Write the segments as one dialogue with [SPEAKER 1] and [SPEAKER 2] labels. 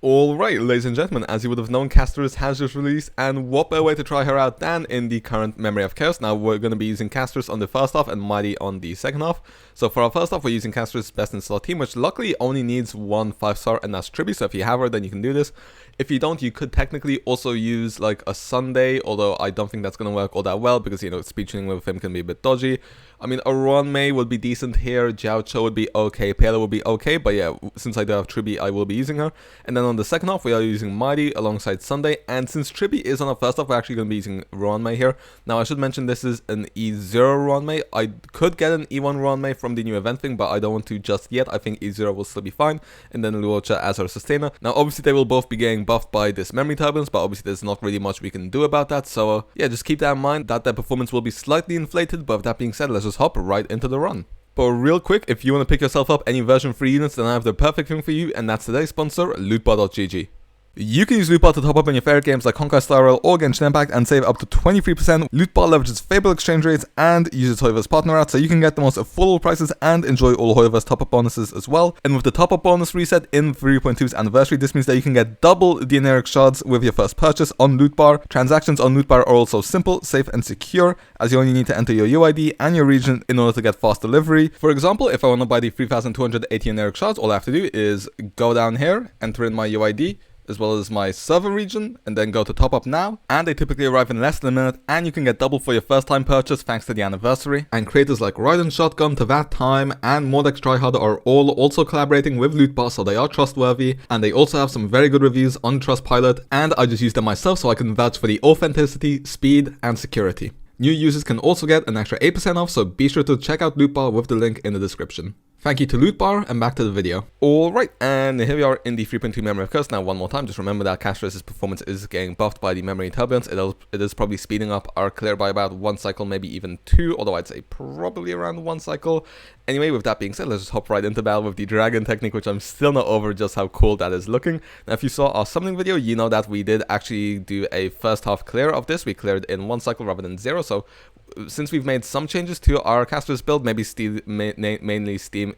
[SPEAKER 1] Alright, ladies and gentlemen, as you would have known, CASTORICE has just released, and what better way to try her out than in the current Memory of Chaos. Now, we're going to be using CASTORICE on the first half and Mydei on the second half. So for our first half, we're using CASTORICE's best in slot team, which luckily only needs one 5-star, and that's Tribbie. So if you have her, then you can do this. If you don't, you could technically also use like a Sunday, although I don't think that's going to work all that well because, you know, speed tuning with him can be a bit dodgy. I mean, a ruan would be decent here, Jiao Cho would be okay, Pele would be okay, but yeah, since I do have Tribbie, I will be using her. And then on the second half, we are using Mydei alongside Sunday, and since Tribbie is on our first half, we're actually going to be using ruan here. Now, I should mention this is an E0 ruan. I could get an E1 ruan from the new event thing, but I don't want to just yet. I think E0 will still be fine, and then luocha as our sustainer. Now, obviously, they will both be getting buffed by this memory turbulence, but obviously, there's not really much we can do about that, so yeah, just keep that in mind, that their performance will be slightly inflated, but with that being said, let's just hop right into the run. But real quick, if you want to pick yourself up any version 3 units, then I have the perfect thing for you, and that's today's sponsor, lootbar.gg. You can use Lootbar to top up on your favorite games like Honkai Star Rail or Genshin Impact and save up to 23%. Lootbar leverages favorable exchange rates and uses Hoyoverse partner route, so you can get the most affordable prices and enjoy all Hoyoverse top-up bonuses as well. And with the top-up bonus reset in 3.2's anniversary, this means that you can get double the generic shards with your first purchase on Lootbar. Transactions on Lootbar are also simple, safe and secure, as you only need to enter your UID and your region in order to get fast delivery. For example, if I want to buy the 3,280 generic shards, all I have to do is go down here, enter in my UID, as well as my server region, and then go to top up now, and they typically arrive in less than a minute, and you can get double for your first time purchase thanks to the anniversary. And creators like Raiden Shotgun, To That Time, and Mordex Tryhard are all also collaborating with Lootbar, so they are trustworthy, and they also have some very good reviews on Trustpilot, and I just use them myself so I can vouch for the authenticity, speed, and security. New users can also get an extra 8% off, so be sure to check out Lootbar with the link in the description. Thank you to Lootbar, and back to the video. Alright, and here we are in the 3.2 Memory of Chaos. Now, one more time, just remember that CASTORICE's performance is getting buffed by the memory turbulence. It is probably speeding up our clear by about 1 cycle, maybe even 2, although I'd say probably around 1 cycle. Anyway, with that being said, let's just hop right into battle with the dragon technique, which I'm still not over just how cool that is looking. Now, if you saw our summoning video, you know that we did actually do a first half clear of this. We cleared in 1 cycle rather than 0, so since we've made some changes to our CASTORICE build, maybe mainly stealing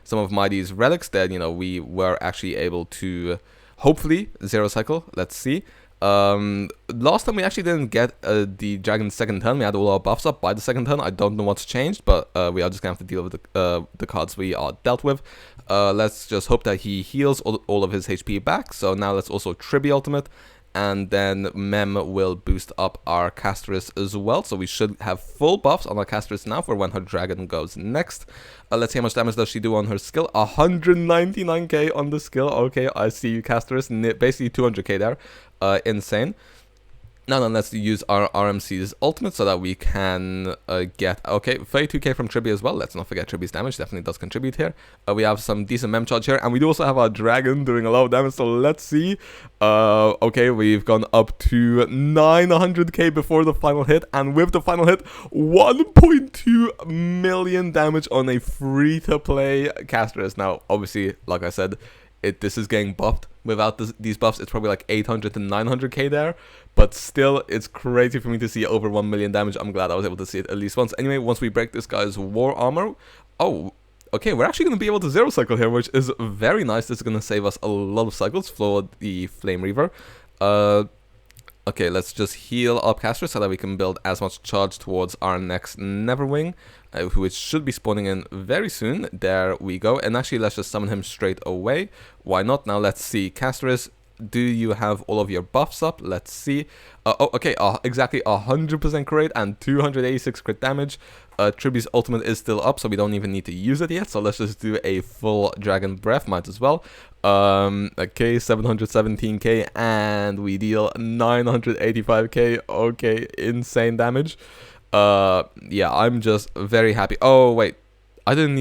[SPEAKER 1] some of Mydei's relics, then, you know, we were actually able to hopefully 0 cycle. Let's see. Last time we actually didn't get the dragon's second turn. We had all our buffs up by the second turn. I don't know what's changed, but we are just gonna have to deal with the cards we are dealt with. Let's just hope that he heals all of his HP back. So now let's also Tribbie ultimate, and then Mem will boost up our CASTORICE as well, so we should have full buffs on our CASTORICE now for when her dragon goes next. Let's see how much damage does she do on her skill. 199k on the skill. Okay, I see you, CASTORICE. Basically 200k there. Insane. Now then, let's use our RMC's ultimate so that we can get, okay, 32k from Tribbie as well. Let's not forget Tribbie's damage, definitely does contribute here. We have some decent mem charge here, and we do also have our dragon doing a lot of damage, so let's see. Okay, we've gone up to 900k before the final hit, and with the final hit, 1.2 million damage on a free-to-play CASTORICE. Now, obviously, like I said, this is getting buffed. Without these buffs, it's probably like 800 to 900k there, but still, it's crazy for me to see over 1 million damage. I'm glad I was able to see it at least once. Anyway, once we break this guy's war armor, oh, okay, we're actually going to be able to 0 cycle here, which is very nice. This is going to save us a lot of cycles for the Flame Reaver. Okay, let's just heal up CASTORICE so that we can build as much charge towards our next Neverwing, which should be spawning in very soon. There we go. And actually, let's just summon him straight away. Why not? Now, let's see. CASTORICE, do you have all of your buffs up? Let's see. Oh, okay, exactly 100% crit and 286 crit damage. Tribbie's ultimate is still up, so we don't even need to use it yet. So let's just do a full Dragon Breath, might as well. Okay, 717k, and we deal 985k. Okay, insane damage. Yeah, I'm just very happy. Oh, wait, I did not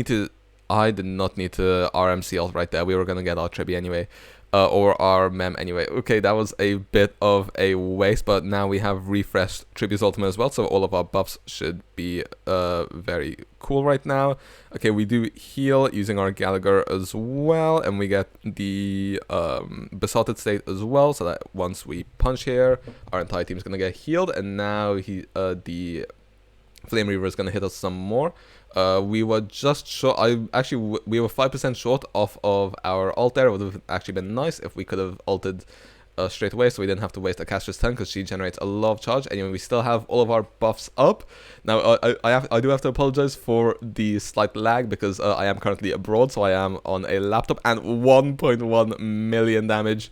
[SPEAKER 1] need to RMC ult right there. We were gonna get our Tribbie anyway. Or our mem anyway. Okay, that was a bit of a waste, but now we have refreshed Tribbie's ultimate as well, so all of our buffs should be very cool right now. Okay, we do heal using our Gallagher as well, and we get the Besotted State as well, so that once we punch here, our entire team is going to get healed, and now the Flame Reaver is going to hit us some more. We were just short. We were 5% short off of our ult there. It would have actually been nice if we could have ulted straight away, so we didn't have to waste a caster's turn, because she generates a lot of charge. Anyway, we still have all of our buffs up. Now, I do have to apologize for the slight lag, because I am currently abroad, so I am on a laptop, and 1.1 million damage.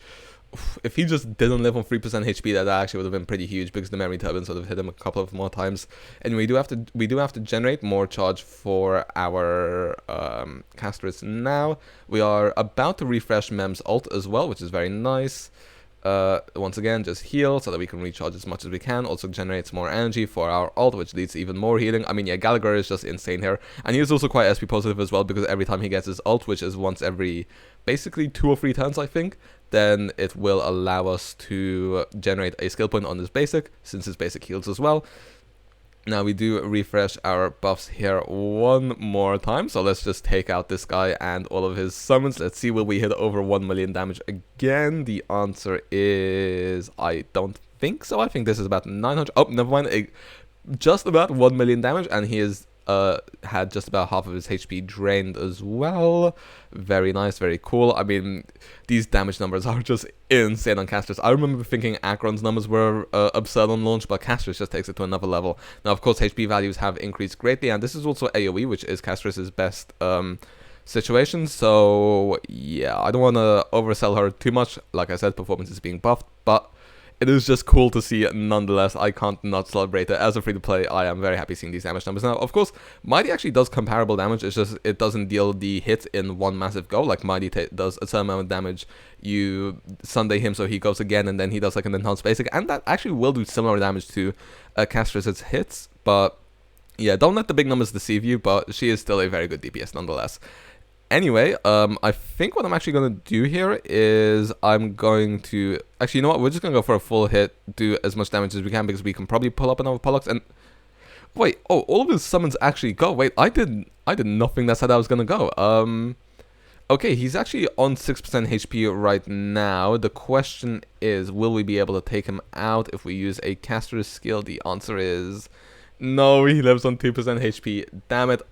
[SPEAKER 1] If he just didn't live on 3% HP, that actually would have been pretty huge, because the memory turbines would have hit him a couple of more times. And we do have to generate more charge for our casters now. We are about to refresh Mem's ult as well, which is very nice. Once again, just heal so that we can recharge as much as we can. Also generates more energy for our ult, which leads to even more healing. I mean, yeah, Gallagher is just insane here, and he is also quite SP positive as well, because every time he gets his ult, which is once every basically 2 or 3 turns, I think, then it will allow us to generate a skill point on this basic, since his basic heals as well. Now we do refresh our buffs here one more time, so let's just take out this guy and all of his summons. Let's see, will we hit over 1 million damage again? The answer is, I don't think so. I think this is about 900. Oh, never mind. Just about 1 million damage, and he is had just about half of his HP drained as well. Very nice, very cool. I mean, these damage numbers are just insane on casters. I remember thinking Akron's numbers were absurd on launch, but casters just takes it to another level. Now, of course, HP values have increased greatly, and this is also AoE, which is Castris' best situation. So yeah, I don't want to oversell her too much. Like I said, performance is being buffed, but it is just cool to see it nonetheless. I can't not celebrate it. As a free-to-play, I am very happy seeing these damage numbers. Now, of course, Mydei actually does comparable damage. It's just it doesn't deal the hit in one massive go. Like Mydei does a certain amount of damage. You Sunday him so he goes again, and then he does like an enhanced basic. And that actually will do similar damage to Castris' hits. But yeah, don't let the big numbers deceive you, but she is still a very good DPS nonetheless. Anyway, I think what I'm actually going to do here is I'm going to... Actually, you know what? We're just going to go for a full hit, do as much damage as we can, because we can probably pull up another Pollux. And wait, oh, all of his summons actually go. Wait, I did nothing that said I was going to go. Okay, he's actually on 6% HP right now. The question is, will we be able to take him out if we use a caster's skill? The answer is no, he lives on 2% HP. Damn it.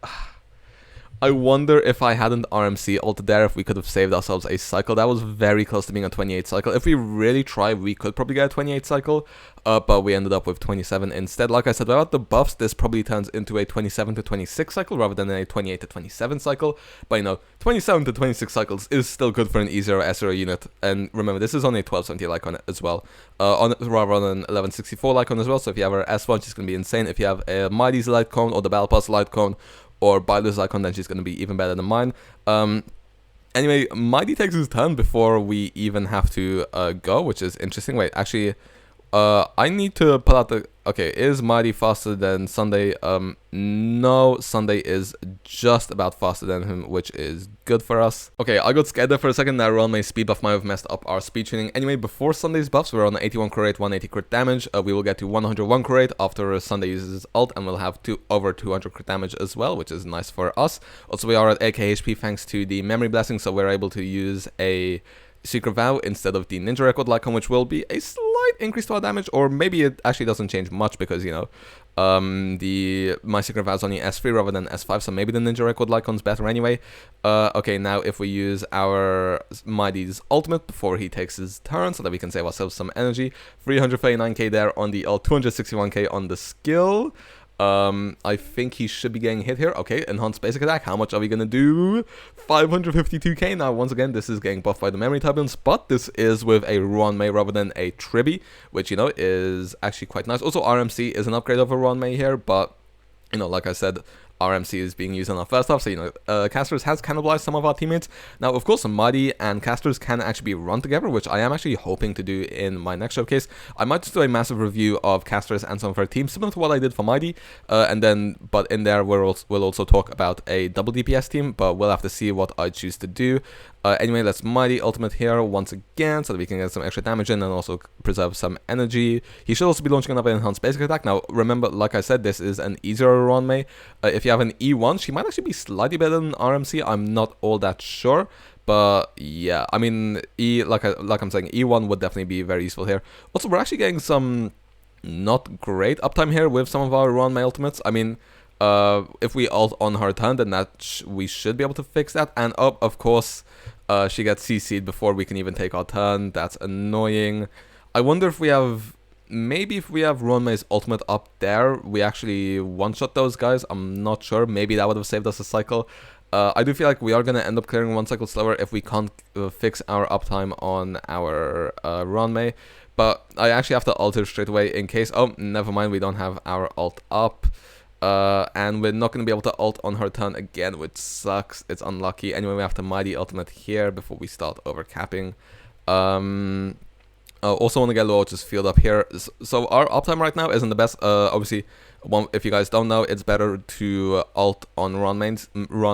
[SPEAKER 1] I wonder if I hadn't RMC ulted there, if we could have saved ourselves a cycle. That was very close to being a 28 cycle. If we really try, we could probably get a 28 cycle, but we ended up with 27 instead. Like I said, without the buffs, this probably turns into a 27 to 26 cycle rather than a 28 to 27 cycle. But you know, 27 to 26 cycles is still good for an E0S0 unit. And remember, this is on a 1270 Lycon as well, rather on an 1164 Lycon as well. So if you have an S1, she's going to be insane. If you have a Mydei's Light Cone or the Battle Pass Light Cone, or Bailu's Icon, then she's going to be even better than mine. Anyway, Mydei takes his turn before we even have to go, which is interesting. Wait, actually, I need to pull out the... Okay, is Mydei faster than Sunday? No, Sunday is just about faster than him, which is good for us. Okay, I got scared there for a second. That Realm speed buff might have messed up our speed tuning. Anyway, before Sunday's buffs, we're on 81 crit rate, 180 crit damage. We will get to 101 crit rate after Sunday uses his ult, and we'll have over 200 crit damage as well, which is nice for us. Also, we are at AK HP thanks to the memory blessing, so we're able to use a Secret Vow instead of the Ninja Record Lycon, which will be a slight increase to our damage, or maybe it actually doesn't change much, because you know, my Secret Vow is only S3 rather than S5, so maybe the Ninja Record Lycon's better anyway. Okay, now if we use our Mydei's ultimate before he takes his turn, so that we can save ourselves some energy, 339k there on the ult, 261k on the skill. I think he should be getting hit here. Okay, enhanced basic attack. How much are we gonna do? 552k. Now, once again, this is getting buffed by the memory turbines, but this is with a Ruan Mei rather than a tribbie, which, you know, is actually quite nice. Also, RMC is an upgrade of a Ruan Mei here, but, you know, like I said, RMC is being used on our first half, so, you know, Casters has cannibalized some of our teammates. Now, of course, Mydei and Casters can actually be run together, which I am actually hoping to do in my next showcase. I might just do a massive review of Casters and some of her teams, similar to what I did for Mydei, but in there we'll also talk about a double DPS team, but we'll have to see what I choose to do. Anyway, let's Mydei ultimate here once again, so that we can get some extra damage in and also preserve some energy. He should also be launching another enhanced basic attack. Now, remember, like I said, this is an E0 Ruan Mei. If you have an E1, she might actually be slightly better than RMC. I'm not all that sure. But yeah, I mean, like I'm saying, E1 would definitely be very useful here. Also, we're actually getting some not great uptime here with some of our ruan Mei ultimates. I mean, if we ult on her turn, then that we should be able to fix that. And of course, she gets CC'd before we can even take our turn. That's annoying. I wonder if we have... Maybe if we have ruan Mei's ultimate up there, we actually one-shot those guys. I'm not sure. Maybe that would have saved us a cycle. I do feel like we are going to end up clearing one cycle slower if we can't fix our uptime on our ruan Mei. But I actually have to ult her straight away in case... Oh, never mind. We don't have our ult up. And we're not going to be able to ult on her turn again, which sucks. It's unlucky. Anyway, we have to Mydei ultimate here before we start overcapping. Also want to get luocha's field up here. So our uptime right now isn't the best. Obviously, if you guys don't know, it's better to ult on ruan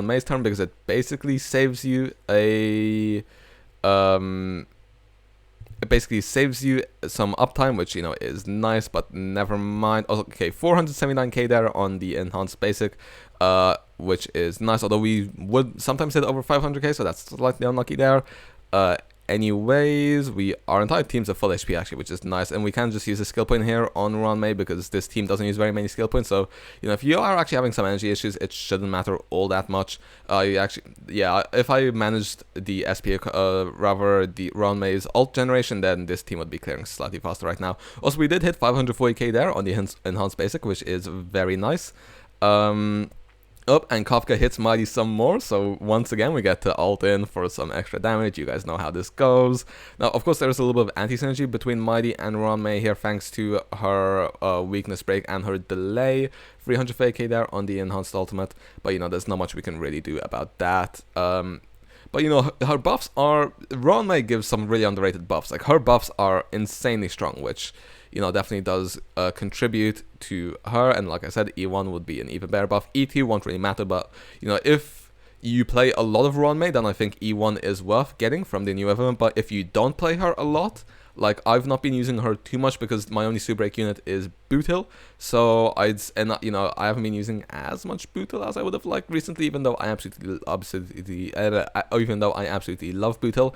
[SPEAKER 1] Mei's turn because it basically saves you a... It basically saves you some uptime, which, you know, is nice, but never mind. Okay, 479k there on the enhanced basic, which is nice, although we would sometimes hit over 500k, so that's slightly unlucky there. Anyways, our entire team's at full HP actually, which is nice, and we can just use a skill point here on ruan Mei because this team doesn't use very many skill points. So, you know, if you are actually having some energy issues, it shouldn't matter all that much. If I managed the SP rather the ruan Mei's ult generation, then this team would be clearing slightly faster right now. Also, we did hit 540k there on the enhanced basic, which is very nice. And Kafka hits Mydei some more, so once again we get to ult in for some extra damage. You guys know how this goes. Now, of course, there's a little bit of anti-synergy between Mydei and ruan Mei here, thanks to her weakness break and her delay. 300k there on the enhanced ultimate, but, you know, there's not much we can really do about that. But, you know, her buffs are... ruan Mei gives some really underrated buffs. Like, her buffs are insanely strong, which, you know, definitely does contribute to her. And like I said, E1 would be an even better buff. E2 won't really matter, but, you know, if you play a lot of ruan Mei, then I think E1 is worth getting from the new event. But if you don't play her a lot, like, I've not been using her too much because my only super break unit is boot hill. So I haven't been using as much boot hill as I would have liked recently, even though I absolutely love boot hill.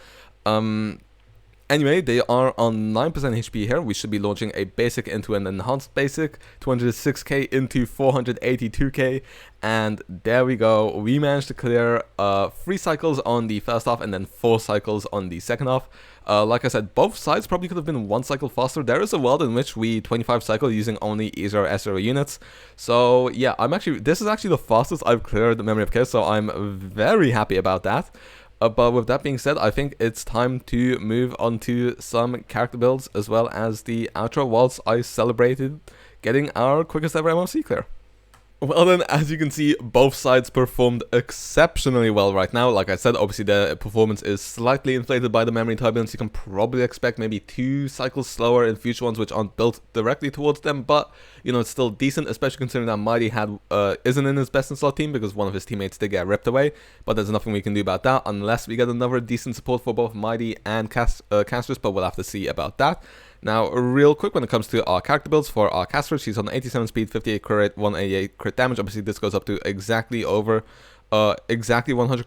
[SPEAKER 1] Anyway, they are on 9% HP here. We should be launching a basic into an enhanced basic, 206k into 482k, and there we go. We managed to clear 3 cycles on the first half and then 4 cycles on the second half. Like I said, both sides probably could have been 1 cycle faster. There is a world in which we 25 cycle using only E0S0 units. So yeah, this is actually the fastest I've cleared the Memory of Chaos, so I'm very happy about that. But with that being said, I think it's time to move on to some character builds as well as the outro whilst I celebrated getting our quickest ever MOC clear. Well then, as you can see, both sides performed exceptionally well right now. Like I said, obviously the performance is slightly inflated by the memory turbulence. You can probably expect maybe 2 cycles slower in future ones which aren't built directly towards them, but, you know, it's still decent, especially considering that Mydei isn't in his best in slot team because one of his teammates did get ripped away. But there's nothing we can do about that unless we get another decent support for both Mydei and Castoricse, but we'll have to see about that. Now, real quick, when it comes to our character builds for our Castoricse, she's on 87 speed, 58 crit rate, 188 crit damage. Obviously, this goes up to exactly 100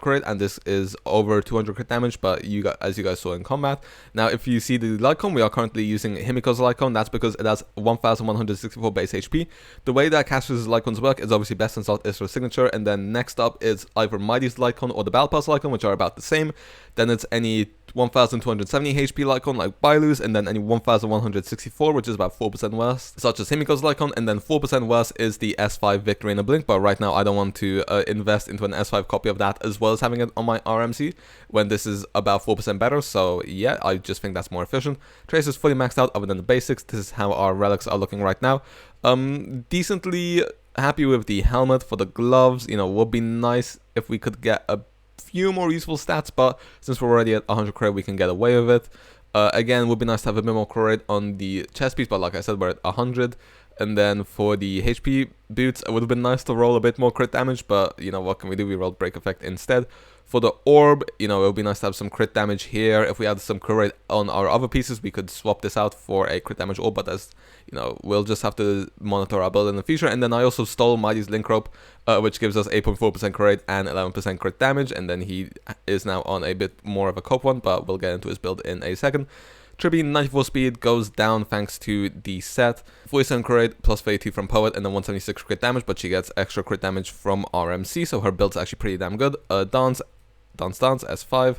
[SPEAKER 1] crit, and this is over 200 crit damage, but as you guys saw in combat. Now, if you see the light cone, we are currently using Himiko's light cone. That's because it has 1164 base HP. The way that Castoricse's light cones work is obviously best in slot is her signature, and then next up is either Mydei's light cone or the Battle Pass light cone, which are about the same. Then it's any 1270 HP light cone like Bailu's, and then any 1164, which is about 4% worse, such as Himiko's light cone, and then 4% worse is the S5 Victory in a Blink. But right now I don't want to invest into an S5 copy of that as well as having it on my RMC when this is about 4% better. So yeah, I just think that's more efficient. Trace is fully maxed out other than the basics. This is how our relics are looking right now. Decently happy with the helmet. For the gloves, you know, would be nice if we could get a few more useful stats, but since we're already at 100 credit, we can get away with it. Again, would be nice to have a bit more credit on the chest piece, but like I said, we're at 100. And then for the HP boots, it would have been nice to roll a bit more crit damage, but you know, what can we do? We rolled break effect instead. For the orb, you know, it would be nice to have some crit damage here. If we had some crit on our other pieces, we could swap this out for a crit damage orb, but as you know, we'll just have to monitor our build in the future. And then I also stole Mydei's link rope, which gives us 8.4% crit and 11% crit damage, and then he is now on a bit more of a cope one, but we'll get into his build in a second. Tribbie, 94 speed, goes down thanks to the set. 47 crit rate, plus 32 from Poet, and then 176 crit damage, but she gets extra crit damage from RMC, so her build's actually pretty damn good. Dance, S5.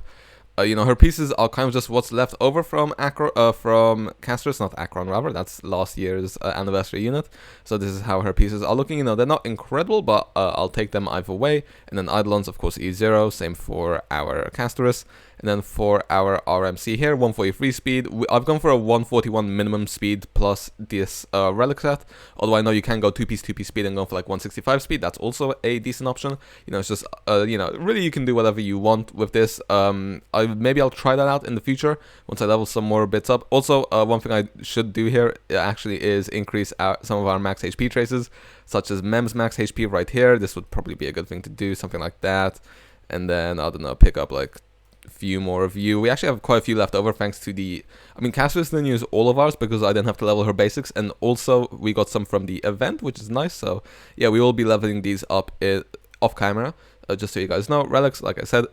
[SPEAKER 1] You know, her pieces are kind of just what's left over from Castorous, not Akron, rather. That's last year's anniversary unit. So this is how her pieces are looking. You know, they're not incredible, but I'll take them either way. And then Eidolons, of course, E0, same for our Castorous. And then for our RMC here, 143 speed. I've gone for a 141 minimum speed plus this relic set. Although I know you can go 2-piece speed and go for like 165 speed. That's also a decent option. You know, it's just, you know, really you can do whatever you want with this. Maybe I'll try that out in the future once I level some more bits up. Also, one thing I should do here actually is increase some of our max HP traces, such as Mem's max HP right here. This would probably be a good thing to do, something like that. And then, I don't know, pick up like few more of you. We actually have quite a few left over thanks to the, I mean, Castorous didn't use all of ours because I didn't have to level her basics, and also we got some from the event, which is nice. So yeah, we will be leveling these up off camera, just so you guys know. Relics, like I said,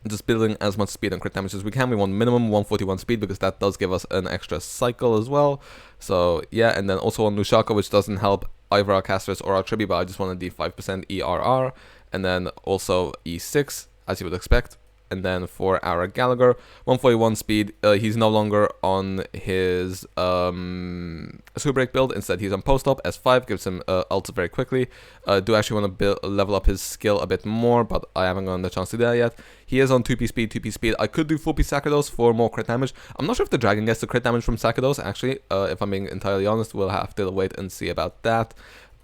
[SPEAKER 1] just building as much speed and crit damage as we can. We want minimum 141 speed because that does give us an extra cycle as well. So yeah, and then also on Luocha, which doesn't help either our Castorous or our Tribbie, but I just wanted the 5% ERR, and then also E6, as you would expect. And then for our Gallagher, 141 speed, he's no longer on his super break build. Instead, he's on post-op. S5 gives him ults very quickly. Do actually want to level up his skill a bit more, but I haven't gotten the chance to do that yet. He is on 2-piece speed. I could do 4-piece Sakados for more crit damage. I'm not sure if the dragon gets the crit damage from Sakados, actually. If I'm being entirely honest, we'll have to wait and see about that.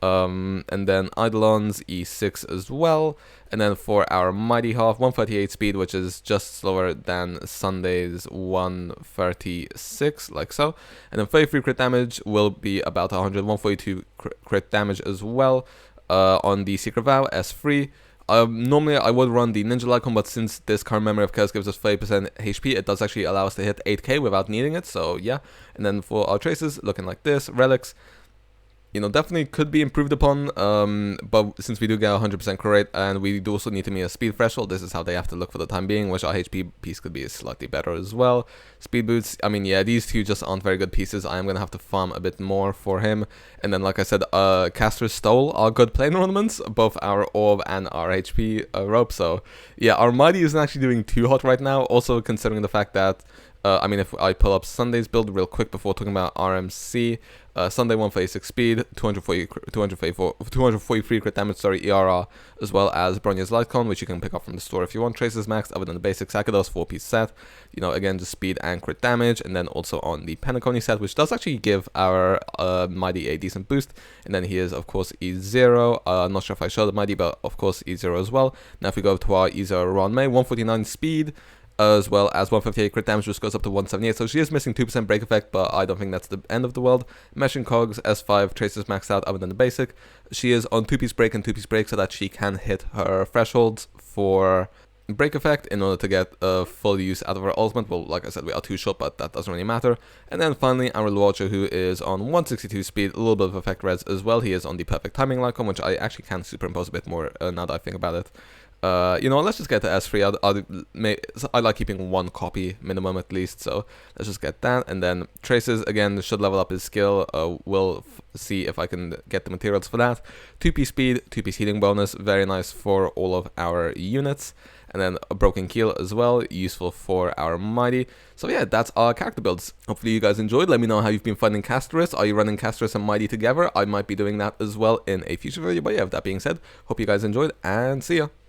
[SPEAKER 1] And then Eidolons, E6 as well. And then for our Mydei half, 138 speed, which is just slower than Sunday's 136, like so. And then 33 crit damage will be about 100, 142 crit damage as well. On the Secret Vow, S3. Normally I would run the Ninja Lycon, but since this current Memory of Chaos gives us 30% HP, it does actually allow us to hit 8k without needing it, so yeah. And then for our traces, looking like this. Relics, you know, definitely could be improved upon, but since we do get 100% crit rate and we do also need to meet a speed threshold, this is how they have to look for the time being, which our HP piece could be slightly better as well. Speed boots, I mean, yeah, these two just aren't very good pieces. I am going to have to farm a bit more for him. And then, like I said, Castorous Stole are good plane ornaments, both our orb and our HP rope. So yeah, our Mydei isn't actually doing too hot right now, also considering the fact that I mean, if I pull up Sunday's build real quick before talking about RMC, Sunday 146 speed, 243 crit damage, ERR, as well as Bronya's Lightcon, which you can pick up from the store if you want. Traces maxed, other than the basic Sakados 4-piece set. You know, again, just speed and crit damage, and then also on the Penacony set, which does actually give our Mydei a decent boost. And then he is, of course, E0. I'm not sure if I showed the Mydei, but of course E0 as well. Now, if we go to our E0 Ruan Mei, 149 speed, as well as 158 crit damage, which goes up to 178. So she is missing 2% break effect, but I don't think that's the end of the world. Meshing cogs, S5, traces maxed out other than the basic. She is on 2-piece break and 2-piece break so that she can hit her thresholds for break effect in order to get full use out of her ultimate. Well, like I said, we are too short, but that doesn't really matter. And then finally, our luocha, who is on 162 speed, a little bit of effect res as well. He is on the perfect timing Lycon, which I actually can superimpose a bit more now that I think about it. You know, let's just get to S3. I like keeping one copy minimum at least, so let's just get that. And then traces, again, should level up his skill. We'll see if I can get the materials for that. 2-piece speed, 2-piece healing bonus, very nice for all of our units. And then a broken keel as well, useful for our Mydei. So yeah, that's our character builds. Hopefully you guys enjoyed. Let me know how you've been finding Castorous. Are you running Castorous and Mydei together? I might be doing that as well in a future video. But yeah, with that being said, hope you guys enjoyed, and see ya.